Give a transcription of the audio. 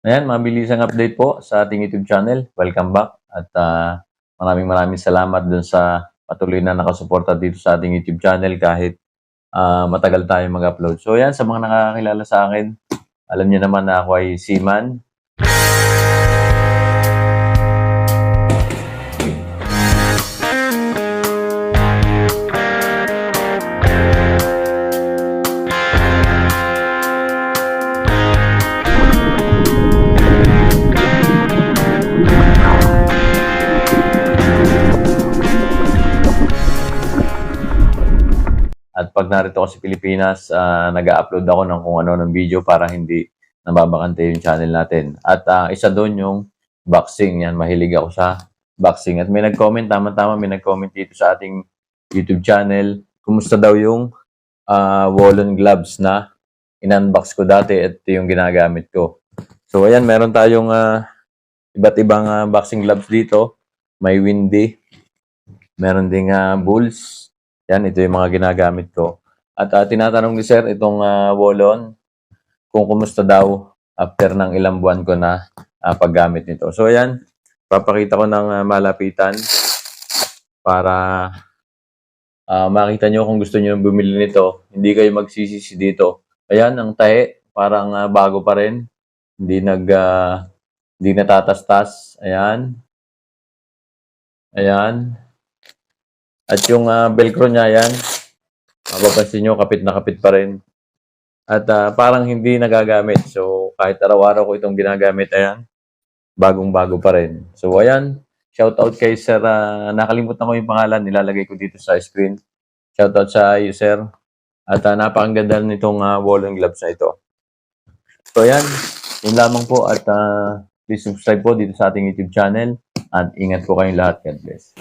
Ayan, mabilisang update po sa ating YouTube channel. Welcome back at maraming salamat dun sa patuloy na nakasuporta dito sa ating YouTube channel kahit matagal tayo mag-upload. So yan, sa mga nakakakilala sa akin, alam niyo naman na ako ay seaman. At pag narito ako sa Pilipinas, nag-upload ako ng kung ano ng video para hindi nababakante yung channel natin. At isa doon yung boxing. Yan, mahilig ako sa boxing. At may nag-comment, tama-tama, may nag-comment dito sa ating YouTube channel. Kumusta daw yung woolen gloves na in-unbox ko dati at yung ginagamit ko. So ayan, meron tayong iba't ibang boxing gloves dito. May windy, meron ding bulls. Yan, ito yung mga ginagamit ko. At tinatanong ni Sir itong woolen kung kumusta daw after ng ilang buwan ko na paggamit nito. So ayan, papakita ko ng malapitan para makita nyo kung gusto nyo bumili nito. Hindi kayo magsisisi dito. Ayan, ang tahe, parang bago pa rin. Hindi natatastas. Ayan. Ayan. At yung velcro niya, yan, mapapansin nyo, kapit na kapit pa rin. At parang hindi nagagamit. So, kahit araw-araw ko itong ginagamit, ayan, bagong-bago pa rin. So, ayan, shoutout kay Sir, nakalimutan ko yung pangalan, nilalagay ko dito sa screen. Shoutout sa iyo, Sir. At napakaganda nitong woolen gloves na ito. So, ayan, yun lamang po. At please subscribe po dito sa ating YouTube channel. At ingat po kayong lahat. God bless.